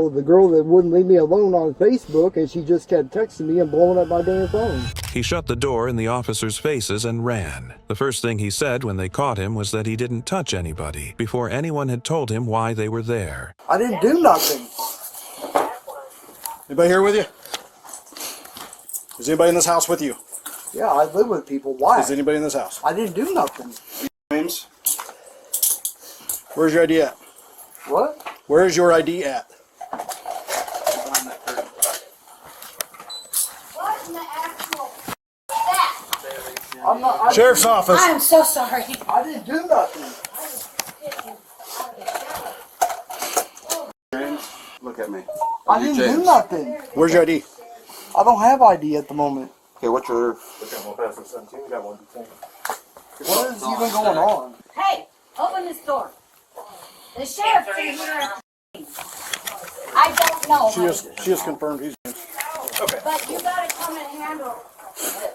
Well, the girl that wouldn't leave me alone on Facebook, and she just kept texting me and blowing up my damn phone. He shut the door in the officers' faces and ran. The first thing he said when they caught him was that he didn't touch anybody before anyone had told him why they were there. I didn't do nothing. Anybody here with you? Is anybody in this house with you? Yeah, I live with people. Why? Is anybody in this house? I didn't do nothing. James? Where's your ID at? What? Where is your ID at? What in the actual that? Sheriff's office. I'm so sorry. I didn't do nothing. James, look at me. I didn't do nothing. Where's your ID? I don't have ID at the moment. Okay, what's your... What is even going on? Hey, open this door. The sheriff's in here. I don't know. She just confirmed he's James. Okay. But you gotta come and handle.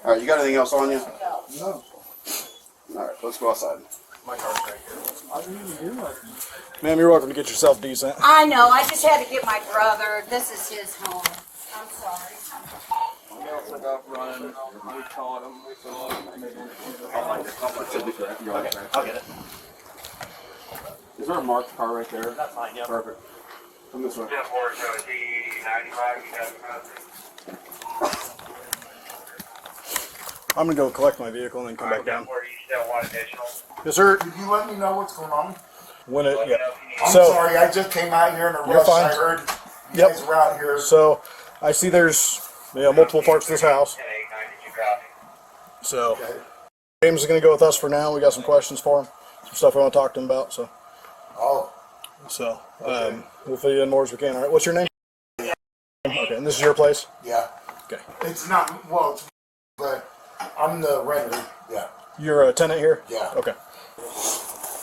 All right, you got anything else on you? No. All right, let's go outside. I didn't even do nothing. Ma'am, you're welcome to get yourself decent. I know. I just had to get my brother. This is his home. I'm sorry. I'll get it. Is there a marked car right there? That's mine, yeah. Perfect. Come this way. I'm going to go collect my vehicle and then come back down. Yes, sir. Could you let me know what's going on? When it, yeah. I'm So, sorry, I just came out here in a You're rush. fine. I heard you Yep. guys were out here. So, I see there's multiple parts to this house. So, James is going to go with us for now. We got some questions for him. Some stuff I want to talk to him about. So, Oh, we'll fill you in more as we can. All right. What's your name? Okay. And this is your place? yeah. Okay. It's not, well, it's, but I'm the renter. Yeah. You're a tenant here? Yeah. Okay.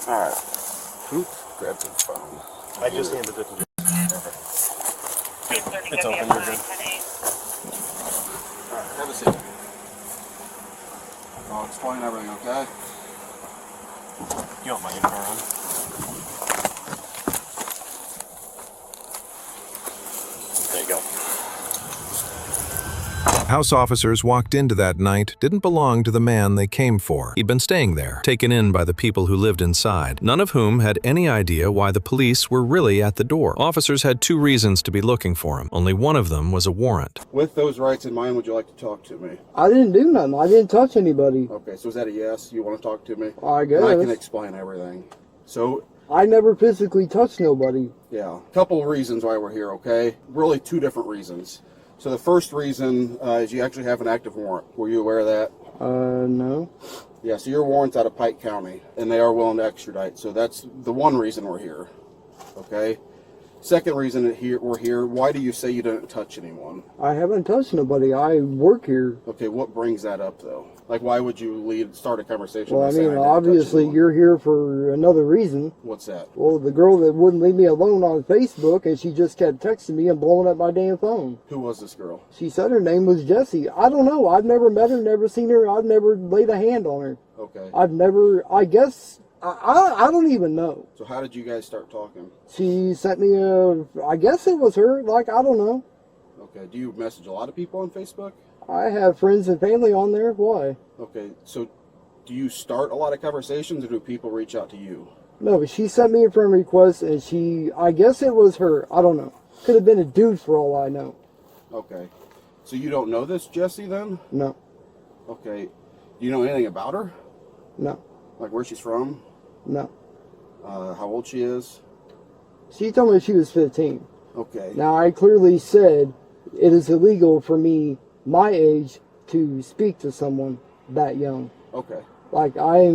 All right. Who grabbed his phone? I just handed it to you. It's open, you're good. All right, have a seat. I'll explain everything, okay? You want my info on? There you go. House officers walked into that night didn't belong to the man they came for. He'd been staying there, taken in by the people who lived inside, none of whom had any idea why the police were really at the door. Officers had two reasons to be looking for him. Only one of them was a warrant. With those rights in mind, would you like to talk to me? I didn't do nothing. I didn't touch anybody. Okay, so is that a yes? You want to talk to me? I guess. And I can explain everything. So, I never physically touched nobody. yeah, a couple of reasons why we're here, okay? Really two different reasons. So the first reason is you actually have an active warrant. Were you aware of that? No. Yeah, so your warrant's out of Pike County, and they are willing to extradite. So that's the one reason we're here, okay? Second reason that we're here, why do you say you didn't touch anyone? I haven't touched nobody. I work here. Okay, what brings that up, though? Like, why would you start a conversation Well, by I saying mean, didn't touch obviously anyone? you're here for another reason. What's that? Well, the girl that wouldn't leave me alone on Facebook, and she just kept texting me and blowing up my damn phone. Who was this girl? She said her name was Jessie. I don't know. I've never met her, never seen her. I've never laid a hand on her. Okay. I've never, I guess, I don't even know. So how did you guys start talking? She sent me I guess it was her, like, I don't know. Okay, do you message a lot of people on Facebook? I have friends and family on there. Why? Okay, so do you start a lot of conversations, or do people reach out to you? No, but she sent me a friend request, and I guess it was her. I don't know. Could have been a dude for all I know. Okay. So you don't know this Jessie then? No, Okay. Do you know anything about her? no, Like where she's from? no. How old she is? She told me she was 15. Okay. Now, I clearly said it is illegal for me, my age, to speak to someone that young. Okay. Like, I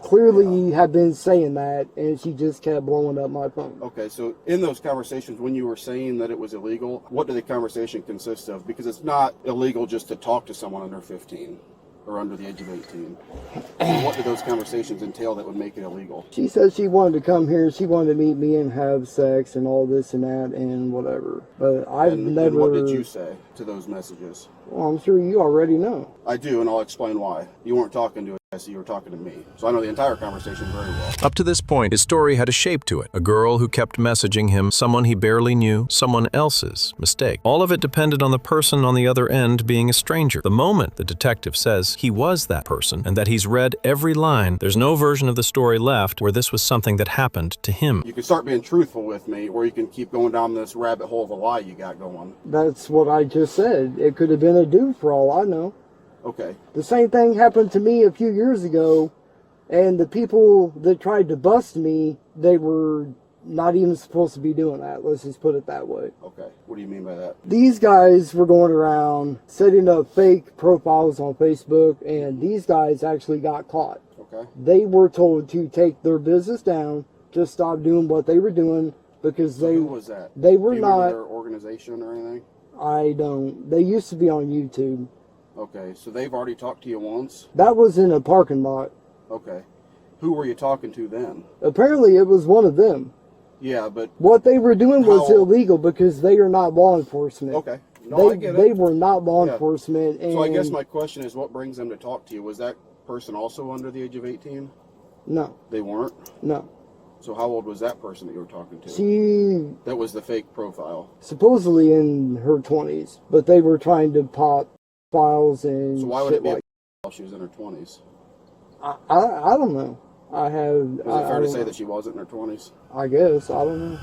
clearly have been saying that, and she just kept blowing up my phone. Okay, so in those conversations, when you were saying that it was illegal, what did the conversation consist of? Because it's not illegal just to talk to someone under 15 or under the age of 18. So what did those conversations entail that would make it illegal? She said she wanted to come here, she wanted to meet me and have sex and all this and that and whatever. But I've never... And what did you say to those messages? Well, I'm sure you already know. I do, and I'll explain why. You weren't talking to I see you were talking to me. So I know the entire conversation very well. Up to this point, his story had a shape to it. A girl who kept messaging him, someone he barely knew, someone else's mistake. All of it depended on the person on the other end being a stranger. The moment the detective says he was that person and that he's read every line, there's no version of the story left where this was something that happened to him. You can start being truthful with me, or you can keep going down this rabbit hole of a lie you got going. That's what I just said. It could have been a dude for all I know. Okay. The same thing happened to me a few years ago, and the people that tried to bust me, they were not even supposed to be doing that. Let's just put it that way. Okay. What do you mean by that? These guys were going around setting up fake profiles on Facebook, and these guys actually got caught. Okay. They were told to take their business down, just stop doing what they were doing, because So who was that? they were Do you remember not. their organization or anything? I don't. They used to be on YouTube. Okay. So they've already talked to you once? That was in a parking lot. Okay. Who were you talking to then? Apparently, it was one of them. Yeah, but What they were doing was How- illegal because they are not law enforcement. okay. No, I They get they it. were not law Yeah. enforcement. And So I guess my question is, what brings them to talk to you? Was that person also under the age of 18? no, They weren't. no. So how old was that person that you were talking to? She That was the fake profile. supposedly in her 20s, but they were trying to pop files and So why would shit it be like. while she was in her 20s? I don't know. I have. Is it fair to don't say know. that she wasn't in her 20s? I guess I don't know.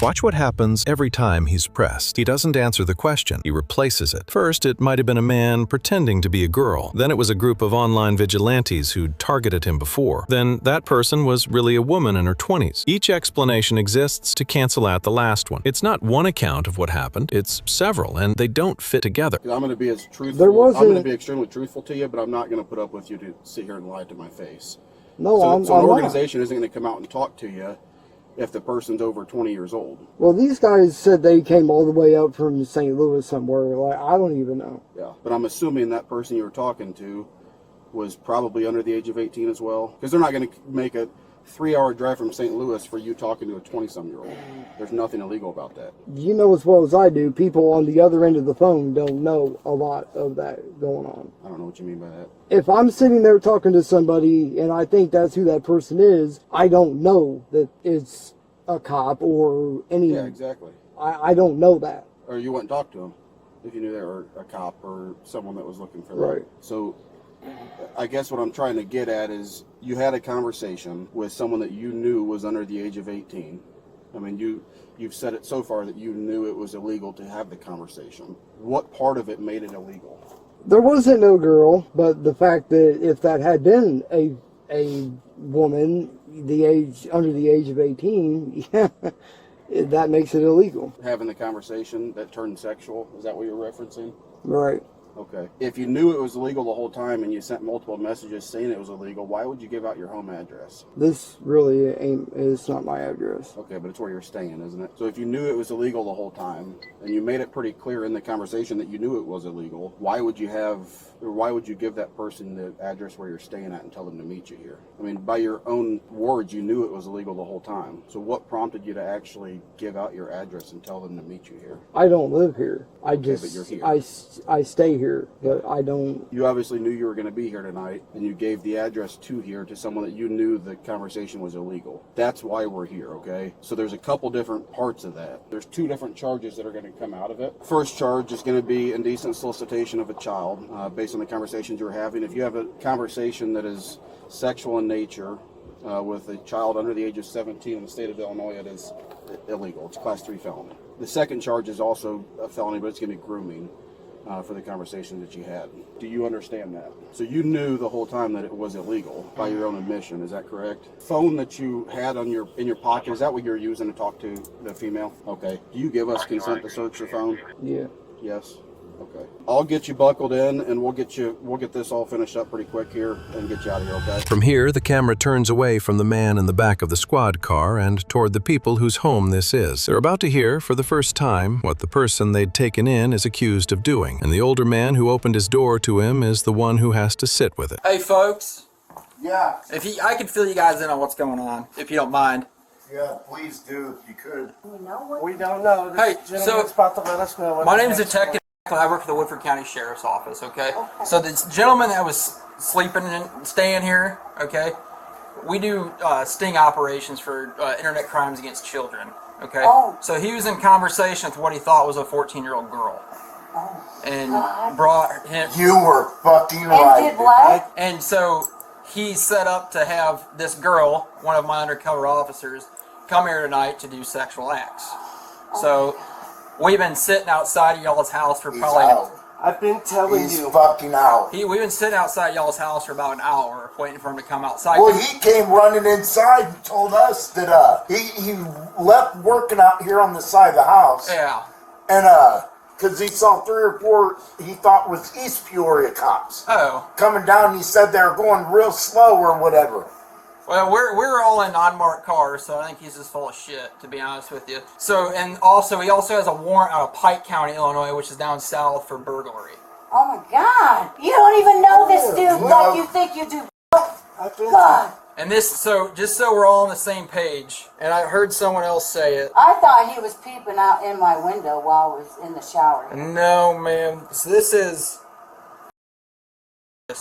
Watch what happens every time he's pressed. He doesn't answer the question. He replaces it. First, it might have been a man pretending to be a girl. Then it was a group of online vigilantes who'd targeted him before. Then that person was really a woman in her 20s. Each explanation exists to cancel out the last one. It's not one account of what happened. It's several, and they don't fit together. 'Cause I'm going to be as truthful. There I'm going to wasn't- be extremely truthful to you, but I'm not going to put up with you to sit here and lie to my face. No, So, I'm so an not. organization isn't going to come out and talk to you if the person's over 20 years old. Well, these guys said they came all the way up from St. Louis somewhere. Like, I don't even know. Yeah. But I'm assuming that person you were talking to was probably under the age of 18 as well. Because they're not going to make a 3-hour drive from St. Louis for you talking to a 20-some-year-old. There's nothing illegal about that. You know as well as I do, people on the other end of the phone don't know a lot of that going on. I don't know what you mean by that. If I'm sitting there talking to somebody and I think that's who that person is, I don't know that it's a cop or any. Yeah, exactly. I don't know that. Or you wouldn't talk to them if you knew they were a cop or someone that was looking for them. Right. So I guess what I'm trying to get at is you had a conversation with someone that you knew was under the age of 18. I mean, you've said it so far that you knew it was illegal to have the conversation. What part of it made it illegal? There wasn't no girl, but the fact that if that had been a woman, the age under the age of 18, yeah, that makes it illegal. Having the conversation that turned sexual, is that what you're referencing? Right. Okay. If you knew it was illegal the whole time and you sent multiple messages saying it was illegal, why would you give out your home address? This really ain't. It's not my address. Okay, but it's where you're staying, isn't it? So if you knew it was illegal the whole time, and you made it pretty clear in the conversation that you knew it was illegal, why would you give that person the address where you're staying at and tell them to meet you here? I mean, by your own words, you knew it was illegal the whole time. So what prompted you to actually give out your address and tell them to meet you here? I don't live here. I just. but you're here. I stay here, but I don't. You obviously knew you were going to be here tonight, and you gave the address to here to someone that you knew the conversation was illegal. That's why we're here, okay? So there's a couple different parts of that. There's 2 different charges that are going to come out of it. First charge is going to be indecent solicitation of a child, based on the conversations you were having. If you have a conversation that is sexual in nature with a child under the age of 17 in the state of Illinois, it is illegal. It's a Class 3 felony. The second charge is also a felony, but it's going to be grooming. For the conversation that you had. Do you understand that? So you knew the whole time that it was illegal by your own admission, is that correct? Phone that you had in your pocket, is that what you're using to talk to the female? Okay. Do you give us consent to search your phone? Yeah. Yes. Okay. I'll get you buckled in and we'll get this all finished up pretty quick here and get you out of here, okay? From here, the camera turns away from the man in the back of the squad car and toward the people whose home this is. They're about to hear, for the first time, what the person they'd taken in is accused of doing, and the older man who opened his door to him is the one who has to sit with it. Hey folks, Yeah, I could fill you guys in on what's going on, if you don't mind. yeah, please do if you could. You know what? We don't know. Hey, This gentleman's so, about to let us know. My name's Detective I work for the Woodford County Sheriff's Office, okay? So this gentleman that was sleeping and staying here, okay, we do sting operations for internet crimes against children, okay? Oh. So he was in conversation with what he thought was a 14-year-old girl. And brought him... You were fucking And right. did what? And so he set up to have this girl, one of my undercover officers, come here tonight to do sexual acts. So we've been sitting outside of y'all's house for He's probably... out. I've been telling He's you. fucking out. We've been sitting outside y'all's house for about an hour, waiting for him to come outside. Well, he came running inside and told us that he left working out here on the side of the house. Yeah. And because he saw 3 or 4 he thought was East Peoria cops Oh. coming down, and he said they were going real slow or whatever. Well, we're all in unmarked cars, so I think he's just full of shit, to be honest with you. So, and also, he also has a warrant out of Pike County, Illinois, which is down south for burglary. Oh my God! You don't even know this dude like you think you do. I've been God! And this, so, just so we're all on the same page, and I heard someone else say it. I thought he was peeping out in my window while I was in the shower. No, man. So this is...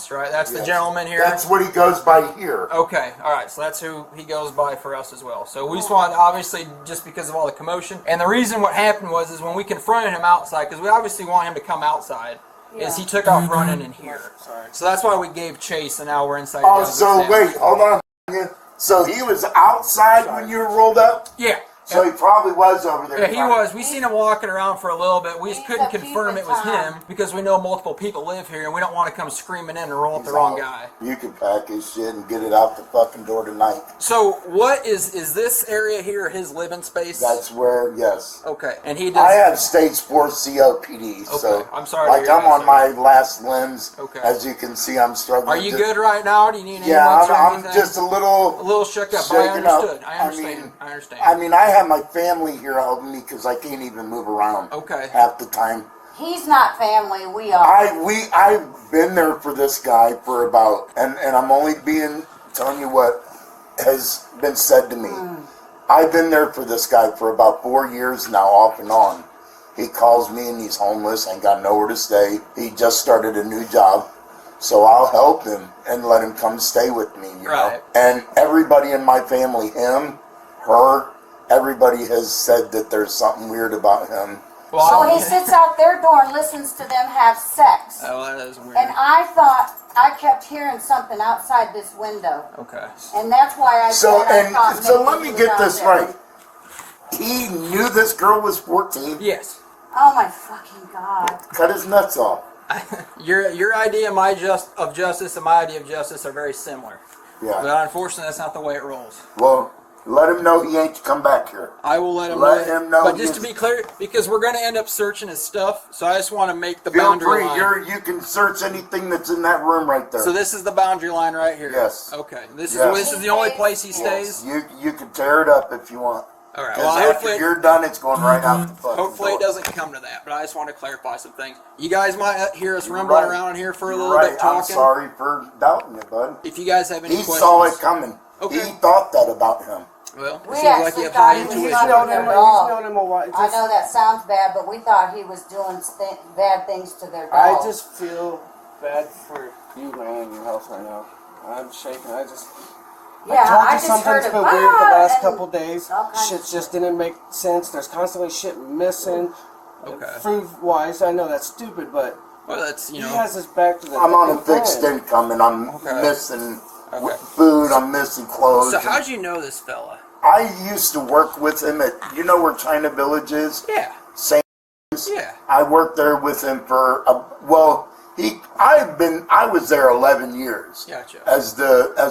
Right? That's the Yes. gentleman here? That's what he goes by here. Okay, all right. So that's who he goes by for us as well. So we just wanted, obviously, just because of all the commotion, and the reason what happened was is when we confronted him outside, because we obviously want him to come outside, is he took off running in here. Sorry. So that's why we gave chase, and now we're inside. Oh, the so wait, hold on. So he was outside when you rolled up? Yeah. So he probably was over there. Yeah, he was. We seen him walking around for a little bit. We just He's couldn't a confirm it keep was in time. him because we know multiple people live here, and we don't want to come screaming in and roll up the wrong guy. You can pack his shit and get it out the fucking door tonight. So what is this area here his living space? That's where, yes. Okay, and he does. I have stage 4 COPD, so Okay, I'm sorry to like hear I'm that, on sir. my last limbs. Okay. As you can see, I'm struggling. Are you to- good right now? Do you need any Yeah, ambulance or I'm anything? just a little shook up. But I shaken up. understood. I understand. I understand. I mean, I have my family here helping me because I can't even move around. Okay. Half the time. He's not family. We are. I've been there for this guy for about, and I'm only telling you what has been said to me. I've been there for this guy for about 4 years now, off and on. He calls me and he's homeless and got nowhere to stay. He just started a new job. So I'll help him and let him come stay with me, you know. And everybody in my family, him, her, everybody has said that there's something weird about him. Well, So he sits out their door and listens to them have sex. Oh, that is weird. And I thought I kept hearing something outside this window, Okay. and that's why I So, said I thought so maybe let me he get was this out there. right. He knew this girl was 14. Yes. Oh my fucking God! Cut his nuts off. Your idea of justice and my idea of justice are very similar. Yeah. But unfortunately, that's not the way it rolls. Well, let him know he ain't to come back here. I will let him Let know. him know But just he's- to be clear, because we're going to end up searching his stuff, so I just want to make the Feel boundary free. line. You can search anything that's in that room right there. So this is the boundary line right here. Yes. Okay. This Yes. is the only place he stays. You can tear it up if you want. All right. 'Cause Well, after hopefully, you're done, it's going right out the fucking hopefully it door. doesn't come to that. But I just want to clarify some things. You guys might hear us rumbling right. around here for a You're little right. bit talking. I'm sorry for doubting it, bud. If you guys have any He questions, saw it coming. Okay. He thought that about him. Well, it We seems like actually you have thought high he was intuition. not known him. at He's all. known him a while. I know that sounds bad, but we thought he was doing bad things to their I dog. just feel bad for you, man, in your house right now. I'm shaking. I told you just something's heard been it. weird the last And couple days. all kinds Shit of just didn't make sense. There's constantly shit missing. Okay. Food-wise, I know that's stupid, but Well, that's he has his back to the I'm on a fucking fixed plan. income and I'm Okay. missing Okay. food. I'm missing clothes. So how'd you know this fella? I used to work with him at, you know where China Village is? Yeah. St. Yeah. I worked there with him for I was there 11 years Gotcha. as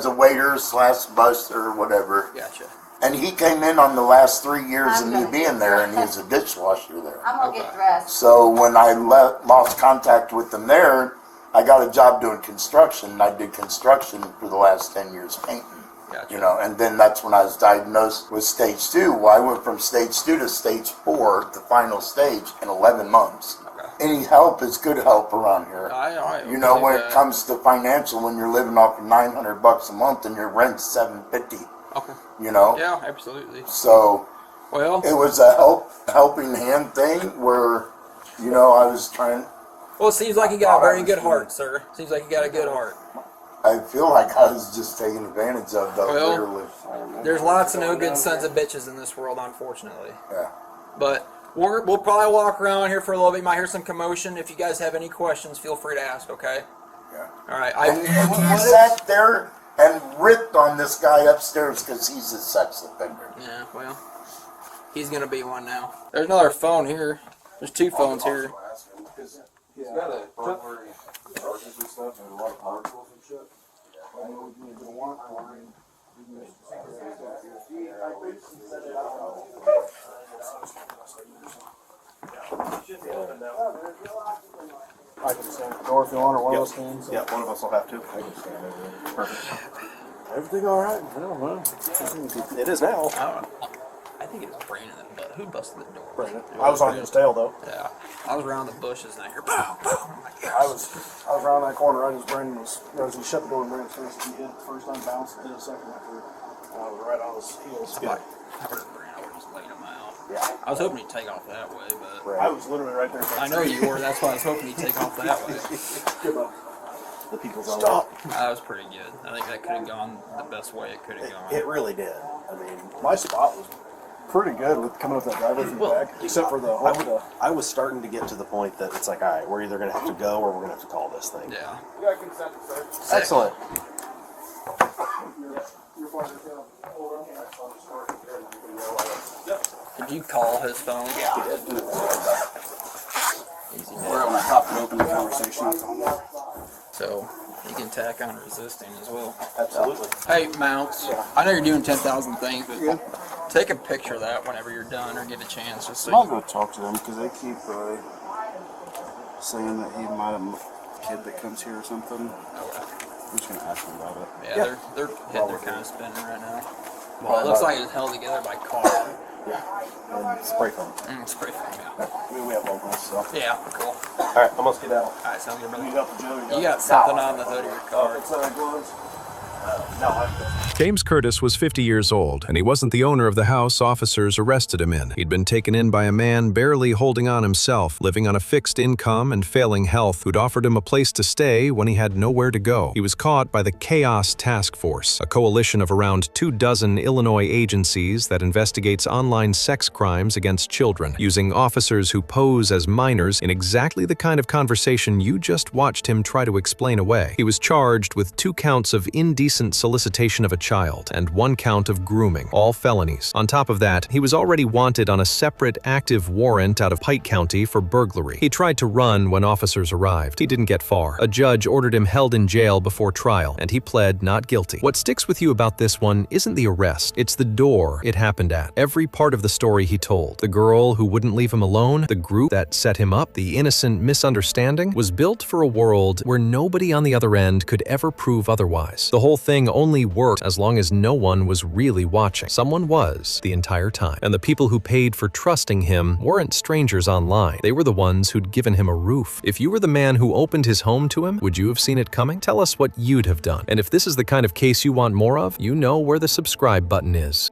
a waiter / bus or whatever. Gotcha. And he came in on the last 3 years of I'm me gonna being get there, and he dressed. was a dishwasher there. I'm gonna get dressed. So when I lost contact with them there, I got a job doing construction, and I did construction for the last 10 years painting. Gotcha. You know, and then that's when I was diagnosed with stage 2. Well, I went from stage 2 to stage 4, the final stage, in 11 months. Okay. Any help is good help around here. I You know, when believe it comes to financial, when you're living off of $900 a month and your rent's $750, Okay. you know? Yeah, absolutely. So Well, it was a helping hand thing where You know, I was trying. Well, it seems like you got a very good heart, sir. Seems like you got a good heart. I feel like I was just taken advantage of, though. Well, literally. There's lots of no good sons of bitches in this world, unfortunately. Yeah. But we'll probably walk around here for a little bit. You might hear some commotion. If you guys have any questions, feel free to ask, okay? Yeah. All right. And he sat there and ripped on this guy upstairs because he's a sex offender. Yeah, well, he's going to be one now. There's another phone here. There's 2 phones here. He's got a burglary charges and stuff and a lot of power tools and shit. I can stand at the door if you want, or one of those things. Yeah, one of us will have to. I can stand over there. Perfect. Everything all right? Well, It is now. I think it was Brandon that who busted the door. Brandon. I was on his tail though. Yeah. I was around the bushes and I hear boom, boom. I'm like, yes. I was around that corner right as Brandon was. He shut the door and Brandon first. He hit the first time, bounced, hit a second after. I was right on his heels. I heard Brandon. I would just laid him out. Yeah. I was hoping he'd take off that way, but I was literally right there. I know you were. That's why I was hoping he'd take off that way. The people's own. That was pretty good. I think that could have gone the best way it could have gone. It really did. I mean, My spot was pretty good with coming up that driveway from the back, except for the. I was starting to get to the point that it's like, all right, we're either going to have to go or we're going to have to call this thing. Yeah. You got consent, sir. Excellent. Did you call his phone? Yeah. Easy. We're on top and open the conversation. I told him. So you can tack on resisting as well. Absolutely. Hey, Mounts, I know you're doing 10,000 things, but take a picture of that whenever you're done or get a chance. Just so I'll you, go talk to them because they keep saying that he might have a kid that comes here or something. I'm just gonna ask them about it. yeah, their head they're kind of spinning right now. Well, it looks like it's held together by car. And spray foam. Spray foam, yeah. I mean, we have locals, so. Yeah, cool. All right, I'm going to get out. All right, sounds good, brother. You got the Joe. You got something on the hood of your car. No, I'm James Curtis was 50 years old, and he wasn't the owner of the house officers arrested him in. He'd been taken in by a man barely holding on himself, living on a fixed income and failing health, who'd offered him a place to stay when he had nowhere to go. He was caught by the Chaos Task Force, a coalition of around 24 Illinois agencies that investigates online sex crimes against children, using officers who pose as minors in exactly the kind of conversation you just watched him try to explain away. He was charged with 2 counts of indecent solicitation of a child and 1 count of grooming, all felonies. On top of that, he was already wanted on a separate active warrant out of Pike County for burglary. He tried to run when officers arrived. He didn't get far. A judge ordered him held in jail before trial, and he pled not guilty. What sticks with you about this one isn't the arrest, it's the door it happened at. Every part of the story he told, the girl who wouldn't leave him alone, the group that set him up, the innocent misunderstanding, was built for a world where nobody on the other end could ever prove otherwise. The whole thing only worked as long as no one was really watching. Someone was the entire time. And the people who paid for trusting him weren't strangers online. They were the ones who'd given him a roof. If you were the man who opened his home to him, would you have seen it coming? Tell us what you'd have done. And if this is the kind of case you want more of, you know where the subscribe button is.